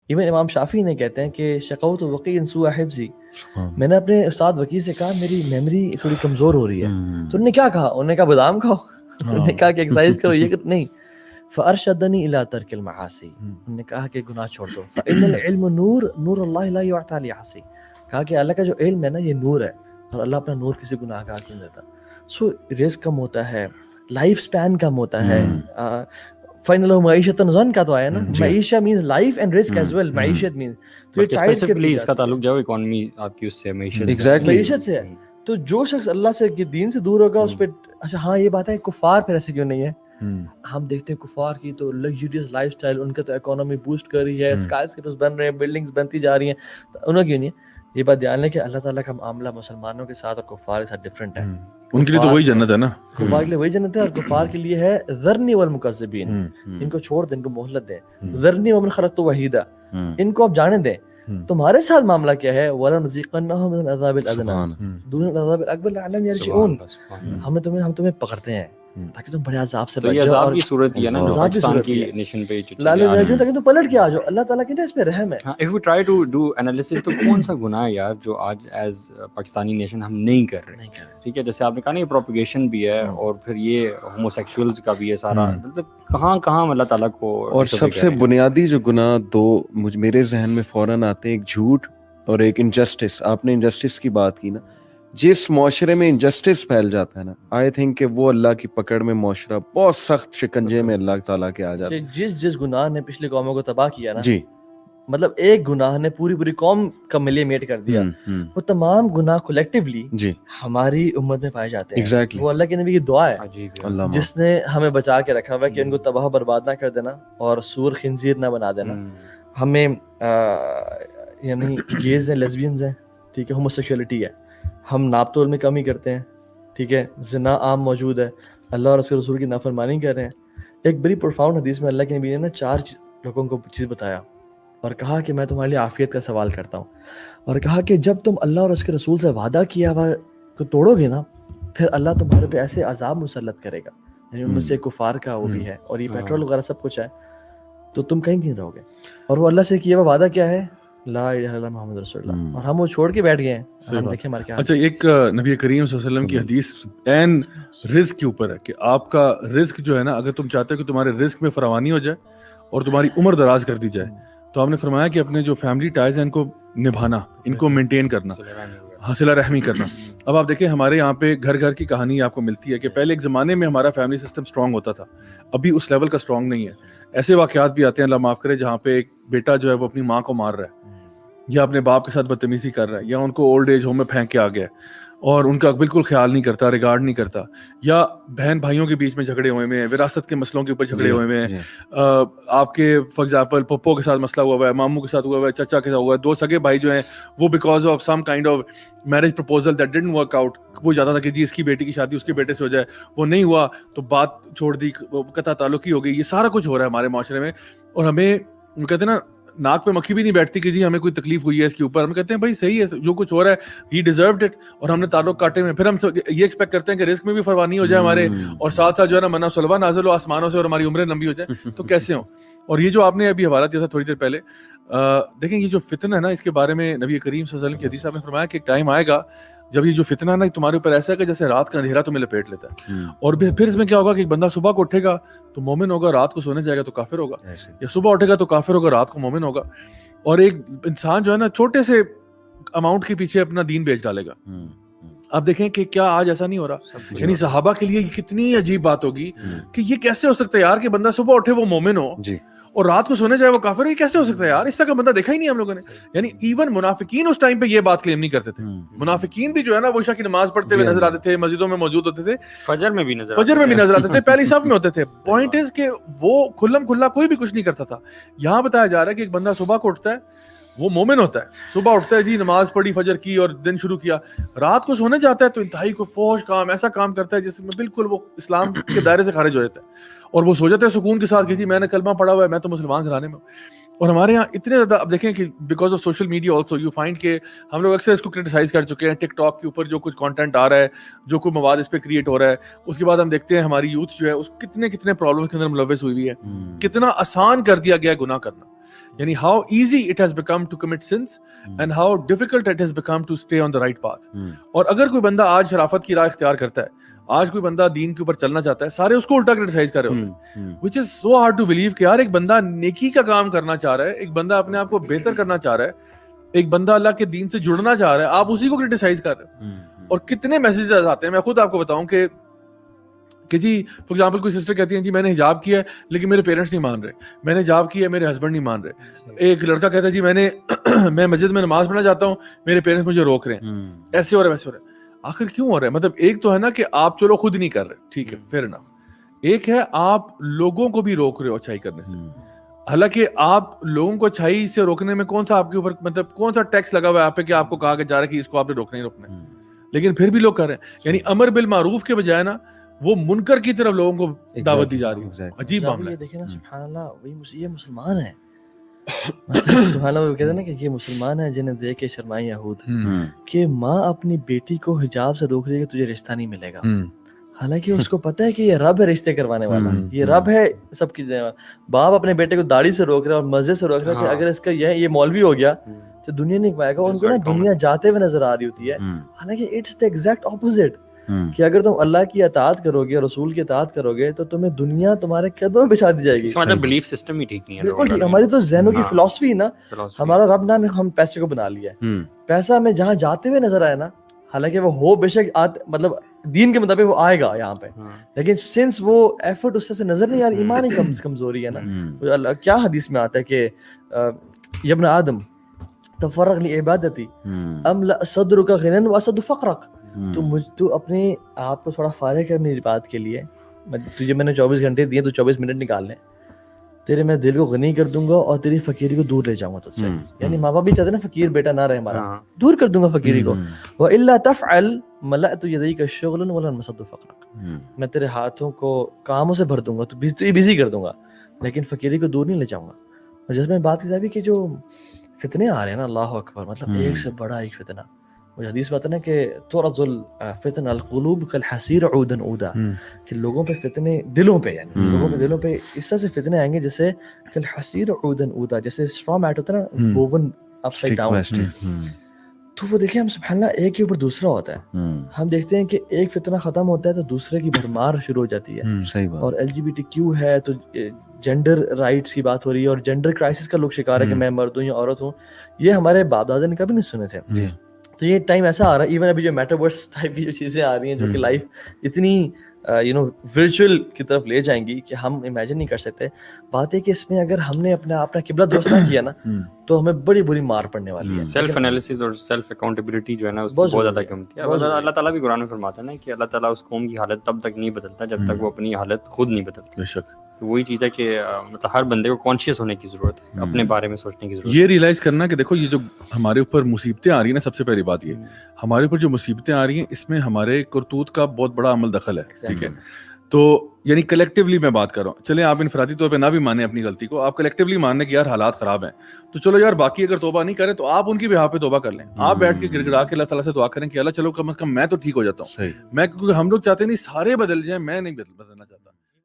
Even امام شافعی نے کہتے ہیں کہ شقوت وقی سوء حفظی، میں نے اپنے استاد وکیع سے کہا میری میموری تھوڑی کمزور ہو رہی ہے، تو انہوں نے کیا کہا؟ انہوں نے کہا بادام کھاؤ، انہوں نے کہا کہ ایکسرسائز کرو، یہ نہیں. فارشدنی الی ترک المعاصی، انہوں نے کہا کہ گناہ چھوڑ دو. فان العلم نور، نور اللہ لا یعطی لعاصی، کہا کہ اللہ کا جو علم ہے نا یہ نور ہے، اور اللہ اپنا نور کسی گناہ گار کو نہیں دیتا. سو رزق کم ہوتا ہے، لائف سپین کم ہوتا ہے. فائنل معیشت ضن کا تو آیا نا، معیشت مینز لائف اینڈ رزق ایز ویل. معیشت مینز تو یہ ٹائٹ اسپیسیفکلی اس کا تعلق جو اکانومی آپ کی اس سے معیشت سے ہے. تو جو شخص اللہ سے دین سے دور ہوگا اس پہ اچھا ہاں یہ بات ہے کفار پھر ایسے کیوں نہیں ہے؟ ہم دیکھتے ہیں کفار کی تو لگژریس لائف سٹائل، ان کا تو اکانومی بوسٹ کر رہی ہے، اسکائی اسکیپرز بن رہے ہیں، بلڈنگز بنتی جا رہی ہیں، انہوں کیوں نہیں ہے؟ یہ بات دھیان لیں کہ اللہ تعالیٰ کا معاملہ مسلمانوں کے ساتھ اور کفار کے ساتھ ڈفرینٹ ہے. ان کے لیے تو وہی جنت ہے نا، کفار کے لیے وہی جنت ہے، اور کفار کے لیے ہے ذرنی والمکذبین، ان کو چھوڑ دیں، ان کو مہلت دیں. ذرنی ومن خلقت وحیدا، ان کو اب جانے دیں. تمہارے ساتھ معاملہ کیا ہے؟ وَلَنُذِيقَنَّهُم مِّنَ الْعَذَابِ الْأَدْنَىٰ دُونَ الْعَذَابِ الْأَكْبَرِ لَعَلَّهُمْ يَرْجِعُونَ. ہم تمہیں پکڑتے ہیں تاکہ تم بڑے عذاب سے بچ جاؤ. عذاب کی صورت یہ ہے نا جو پاکستان کی نیشن پہ لعلہم یرجعون، تاکہ تم پلٹ کے آ جاؤ. اللہ تعالیٰ کہتے ہیں اس پہ رحم ہے. If we try to do analysis تو کون سا گناہ ہے یار جو آج ایز پاکستانی نیشن ہم نہیں کر رہے؟ ٹھیک ہے، جیسے آپ نے کہا نا یہ پروپیگیشن بھی ہے، اور پھر یہ ہومو سیکسولز کا بھی ہے سارا، مطلب کہاں کہاں اللہ تعالیٰ کو. اور سب سے بنیادی جو گناہ دو میرے ذہن میں فوراً آتے ہیں، ایک جھوٹ اور ایک انجسٹس. آپ نے انجسٹس کی بات کی نا، جس معاشرے میں انجسٹس پھیل جاتا ہے نا، آئی تھنک کہ وہ اللہ کی پکڑ میں معاشرہ بہت سخت شکنجے میں اللہ تعالیٰ کے آ جاتا ہے. جس گناہ نے پچھلی قوموں کو تباہ کیا نا، جی مطلب ایک گناہ نے پوری قوم کا ملیمیٹ کر دیا، وہ تمام گناہ کولیکٹیولی جی ہماری امت میں پائے جاتے ہیں. ایگزیکٹلی وہ اللہ کے نبی کی دعا ہے جس نے ہمیں بچا کے رکھا ہوا ہے کہ ان کو تباہ برباد نہ کر دینا اور سور خنزیر نہ بنا دینا. ہمیں یعنی گیز ہیں، لیزبینز ہیں، ٹھیک ہے، ہوموسیکشولیٹی ہے، ہم ناپ تول میں کمی کرتے ہیں، ٹھیک ہے، زنا عام موجود ہے، اللہ اور اس کے رسول کی نافرمانی کر رہے ہیں. ایک بڑی پروفاؤنڈ حدیث میں اللہ کے نبی نے نا 4 لوگوں کو چیز بتایا اور کہا کہ میں تمہارے لیے عافیت کا سوال کرتا ہوں، اور کہا کہ جب تم اللہ اور اس کے رسول سے وعدہ کیا ہوا کو توڑو گے نا، پھر اللہ تمہارے پہ ایسے عذاب مسلط کرے گا. یعنی ان میں سے کفار کا وہ بھی ہے، اور یہ پیٹرول وغیرہ سب کچھ ہے، تو تم کہیں نہیں رہو گے. اور وہ اللہ سے کیا ہوا وعدہ کیا ہے؟ لا الہ الا اللہ محمد رسول اللہ. اور ہم وہ چھوڑ کے بیٹھ گئے ہیں. ہم دیکھیں ہمارے کیا. اچھا، ایک نبی کریم صلی اللہ علیہ وسلم کی حدیث این رزق کے اوپر ہے کہ آپ کا رزق جو ہے نا، اگر تم چاہتے ہو کہ تمہارے رزق میں فراوانی ہو جائے اور تمہاری عمر دراز کر دی جائے، تو آپ نے فرمایا کہ اپنے جو فیملی ٹائز ہیں ان کو نبھانا، ان کو مینٹین کرنا، صلہ رحمی کرنا. اب آپ دیکھیں ہمارے یہاں پہ گھر گھر کی کہانی آپ کو ملتی ہے کہ پہلے ایک زمانے میں ہمارا فیملی سسٹم اسٹرانگ ہوتا تھا، ابھی اس لیول کا اسٹرانگ نہیں ہے. ایسے واقعات بھی آتے ہیں، اللہ معاف کرے، جہاں پہ ایک بیٹا جو ہے وہ اپنی ماں کو مار رہا ہے، یا اپنے باپ کے ساتھ بدتمیزی کر رہا ہے، یا ان کو اولڈ ایج ہوم میں پھینک کے آ گیا اور ان کا بالکل خیال نہیں کرتا، ریگارڈ نہیں کرتا، یا بہن بھائیوں کے بیچ میں جھگڑے ہوئے ہیں، وراثت کے مسئلوں کے اوپر جھگڑے ہوئے ہیں، آپ کے فار ایگزامپل پپو کے ساتھ مسئلہ ہوا ہے، ماموں کے ساتھ ہوا ہے، چچا کے ساتھ ہوا ہے، 2 سگے بھائی جو ہیں وہ because of some kind of marriage proposal that didn't work out, وہ چاہتا تھا کہ جی اس کی بیٹی کی شادی اس کے بیٹے سے ہو جائے، وہ نہیں ہوا تو بات چھوڑ دی، قطع تعلقی ہو گئی. یہ سارا کچھ ہو رہا ہے ہمارے معاشرے میں، اور ہمیں کہتے ہیں نا ناک پہ مکھی بھی نہیں بیٹھتی کہ جی ہمیں کوئی تکلیف ہوئی ہے اس کے اوپر. ہم کہتے ہیں بھائی صحیح ہے، جو کچھ ہو رہا ہے ہی ڈیزروڈ اٹ، اور ہم نے تعلق کاٹے میں. پھر ہم یہ ایکسپیکٹ کرتے ہیں کہ رزق میں بھی فروانی ہو جائے ہمارے، اور ساتھ ساتھ جو ہے نا منع سلوا نازل ہو آسمانوں سے اور ہماری عمریں لمبی ہو جائیں، تو کیسے ہوں. اور یہ جو آپ نے ابھی حوالہ دیا تھا تھوڑی دیر پہلے، دیکھیں یہ جو فتنہ ہے نا، اس کے بارے میں نبی کریم صلی اللہ علیہ وسلم کی حدیث آپ نے فرمایا کہ ایک ٹائم آئے گا جب یہ جو فتنہ ہے نا تمہارے اوپر ایسا ہے کہ جیسے رات کا اندھیرا تمہیں لپیٹ لیتا ہے. اور پھر اس میں کیا ہوگا کہ ایک بندہ صبح کو اٹھے گا تو مومن ہوگا، رات کو سونے جائے گا تو کافر ہوگا، یا صبح اٹھے گا تو کافر ہوگا، رات کو مومن ہوگا. اور ایک انسان جو ہے نا چھوٹے سے اماؤنٹ کے پیچھے اپنا دین بیچ ڈالے گا. آپ دیکھیں کہ کیا آج ایسا نہیں ہو رہا؟ یعنی صحابہ کے لیے کتنی عجیب بات ہوگی کہ یہ کیسے ہو سکتا ہے یار کہ بندہ صبح اٹھے وہ مومن ہو اور رات کو سونے جائے وہ کافر ہو. یہ کیسے ہو سکتا ہے یار؟ اس طرح کا بندہ دیکھا ہی نہیں ہم لوگوں نے. یعنی ایون منافقین اس ٹائم پہ یہ بات کلیم نہیں کرتے تھے. منافقین بھی جو ہے نا وہ عشاء کی نماز پڑھتے ہوئے نظر آتے تھے، مسجدوں میں موجود ہوتے تھے، فجر میں بھی نظر آتے تھے، پہلی صف میں ہوتے تھے. پوائنٹ از کہ وہ کھلم کھلا کوئی بھی کچھ نہیں کرتا تھا. یہاں بتایا جا رہا ہے کہ ایک بندہ صبح کو اٹھتا ہے وہ مومن ہوتا ہے، صبح اٹھتا ہے جی نماز پڑھی فجر کی اور دن شروع کیا، رات کو سونے جاتا ہے تو انتہائی کو فوش کام، ایسا کام کرتا ہے جس میں بالکل وہ اسلام کے دائرے سے خارج ہو جاتا ہے، اور وہ سو جاتا ہے سکون کے ساتھ کہ جی میں نے کلمہ پڑھا ہوا ہے، میں تو مسلمان گھرانے میں. اور ہمارے یہاں اتنے زیادہ اب دیکھیں کہ because of social media also you find کہ ہم لوگ اکثر اس کو کرٹیسائز کر چکے ہیں. ٹک ٹاک کے اوپر جو کچھ کانٹینٹ آ رہا ہے، جو کوئی مواد اس پہ کریٹ ہو رہا ہے، اس کے بعد ہم دیکھتے ہیں ہماری یوتھ جو ہے اس کتنے پرابلمس کے اندر ملوث ہوئی ہوئی ہے. کتنا آسان کر دیا گیا ہے گناہ کرنا. یعنی how easy it has become to commit sins and how difficult it has become to stay on the right path. اور اگر کوئی بندہ آج شرافت کی راہ اختیار کرتا ہے, آج کوئی بندہ دین کے اوپر چلنا چاہتا ہے, سارے اس کو الٹا کرٹیسائز کر رہے ہوتے ہیں, which is so hard to believe کہ یار ایک بندہ نیکی کا کام کرنا چاہ رہا ہے, ایک بندہ اپنے آپ کو بہتر کرنا چاہ رہا ہے, ایک بندہ اللہ کے دین سے جڑنا چاہ رہا ہے, آپ اسی کو کرٹیسائز کر رہے ہیں. اور کتنے میسیجز آتے ہیں, میں خود آپ کو بتاؤں کہ جی فار ایگزامپل کوئی سسٹر کہتی ہیں جی میں نے حجاب کیا ہے لیکن میرے پیرنٹس نہیں مان رہے, میں نے حجاب کیا ہے میرے ہسبینڈ نہیں مان رہے. ایک لڑکا کہتا ہے جی میں مسجد میں نماز پڑھنا چاہتا ہوں, میرے پیرنٹس مجھے روک رہے ہیں, ایسے ہو رہا ہے ویسے ہو رہا ہے. آخر کیوں ہو رہا ہے؟ مطلب ایک تو ہے نا کہ آپ چلو خود نہیں کر رہے, ٹھیک ہے فیئر انف, ایک ہے آپ لوگوں کو بھی روک رہے ہو اچھائی کرنے سے. حالانکہ آپ لوگوں کو اچھائی سے روکنے میں کون سا آپ کے اوپر مطلب کون سا ٹیکس لگا ہوا ہے آپ پہ کہ آپ کو کہا جا رہا ہے کہ اس کو آپ نے روکنا ہی روکنا ہے, لیکن پھر بھی لوگ کر رہے ہیں. یعنی امر بالمعروف کے بجائے نا وہ منکر کی طرف لوگوں کو دعوت دی جا رہی ہے. عجیب معاملہ ہے. دیکھیں نا سبحان اللہ, یہ مسلمان ہیں, سبحان اللہ, وہ کہتے ہیں نا کہ یہ مسلمان ہیں جنہیں دیکھ کے شرمائیں یہود, کہ ماں اپنی بیٹی کو حجاب سے روک رہی ہے کہ تجھے رشتہ نہیں ملے گا, حالانکہ اس کو پتہ ہے کہ یہ رب ہے رشتے کروانے والا, یہ رب ہے سب کی. باپ اپنے بیٹے کو داڑھی سے روک رہا ہے اور مسجد سے روک رہا ہے کہ اگر اس کا یہ مولوی ہو گیا تو دنیا نہیں پائے گا. ان کو نا دنیا جاتے ہوئے نظر آ رہی ہوتی ہے, حالانکہ اٹس دی ایگزیکٹ اپوزٹ, کہ اگر تم اللہ کی اطاعت کرو گے, رسول کی اطاعت کرو گے, تو تمہیں دنیا تمہارے قدموں میں بچھا دی جائے گی. ہمارا بلیف سسٹم ہی ٹھیک نہیں ہے. بالکل ٹھیک, ہماری تو ذہنوں کی فلسفی نا, ہمارا رب نا ہم پیسے کو بنا لیا ہے. پیسہ ہمیں جہاں جاتے ہوئے نظر آئے نا, حالانکہ وہ ہو بے شک مطلب دین کے مطابق وہ آئے گا یہاں پہ, لیکن سنس وہ ایفرٹ اس سے نظر نہیں آ رہی, ایمان ہی کمزوری ہے نا. کیا حدیث میں آتا ہے کہ یا ابن آدم تفرغ لعبادتی املأ صدرک غنى واسد فقرک, تو اپنے آپ کو تھوڑا فارغ کر اپنی بات کے لیے, تجھے میں نے 24 گھنٹے دیے تو 24 منٹ نکال لیں, تیرے میں دل کو غنی کر دوں گا اور تیری فقیری کو دور لے جاؤں گا تجھ سے. یعنی ماں باپ بھی چاہتے ہیں نا فقیر بیٹا نہ رہے ہمارا, دور کر دوں گا فقیری کو. وَإِلَّا تَفْعَلْ مَلَأْتُ يَدَيْكَ شُغْلًا وَلَا مَسَدُّ فَقْرًا, میں تیرے ہاتھوں کو کاموں سے بھر دوں گا, تو بزی کر دوں گا, لیکن فقیری کو دور نہیں لے جاؤں گا. اور جیسے میں بات کی جائے کہ جو فتنے آ رہے ہیں نا, اللہ اکبر, مطلب ایک سے بڑا ایک فتنہ. مجھے حدیث بات ہے نا کہ تُعْرَضُ الْفِتْنَ الْقُلُوبُ كَالْحَصِيرِ عُودًا عُودًا, کہ لوگوں پہ فتنے دلوں پہ, یعنی لوگوں کے دلوں پہ اس طرح سے فتنے آئیں گے جیسے كَالْحَصِيرِ عُودًا عُودًا, جیسے straw mat ہوتا ہے نا woven upside down. تو وہ دیکھیں ہم سبحان اللہ ایک کے اوپر دوسرا ہوتا ہے. ہم دیکھتے ہیں کہ ایک فتنہ ختم ہوتا ہے تو دوسرے کی بھرمار شروع ہو جاتی ہے. اور LGBTQ ہے تو جینڈر رائٹس کی بات ہو رہی ہے, اور جینڈر کرائسس کا لوگ شکار ہے کہ میں مرد ہوں یا عورت ہوں. یہ ہمارے باپ دادا نے کبھی نہیں سنے تھے. تو یہ ٹائم ایسا آ رہا ہے, ایون ابھی جو میٹاورس ٹائپ کی جو چیزیں آ رہی ہیں جو کہ لائف اتنی ورچوئل کی طرف لے جائیں گی کہ ہم امیجن نہیں کر سکتے. بات ہے کہ اس میں اگر ہم نے اپنا قبلہ درست نہ کیا نا تو ہمیں بڑی بری مار پڑنے والی ہے. سیلف انالیسس اور سیلف اکاؤنٹیبلٹی جو ہے نا اس کی بہت زیادہ کمتی ہے. اللہ تعالیٰ بھی قرآن میں فرماتا ہے نا کہ اللہ تعالیٰ اس قوم کی حالت تب تک نہیں بدلتا جب تک وہ اپنی حالت خود نہیں بدلتا. بے شک. تو وہی چیز ہے کہ مطلب ہر بندے کو کانشیس ہونے کی ضرورت ہے, اپنے بارے میں سوچنے کی ضرورت ہے, یہ ریئلائز کرنا کہ دیکھو یہ جو ہمارے اوپر مصیبتیں آ رہی ہیں نا, سب سے پہلی بات یہ ہمارے اوپر جو مصیبتیں آ رہی ہیں اس میں ہمارے کرتوت کا بہت بڑا عمل دخل ہے. ٹھیک ہے, تو یعنی کلیکٹیولی میں بات کر رہا ہوں. چلیں آپ انفرادی طور پہ نہ بھی مانیں اپنی غلطی کو, آپ کلیکٹیولی ماننے کہ یار حالات خراب ہیں, تو چلو یار باقی اگر توبہ نہیں کرے تو آپ ان کی بہا پہ توبہ کر لیں. آپ بیٹھ کے گڑ گڑا کے اللہ تعالیٰ سے دعا کریں کہ اللہ چلو کم از کم میں تو ٹھیک ہو جاتا ہوں. میں کیونکہ ہم لوگ چاہتے نہیں سارے بدل جائیں, میں نہیں بدلنا چاہتا.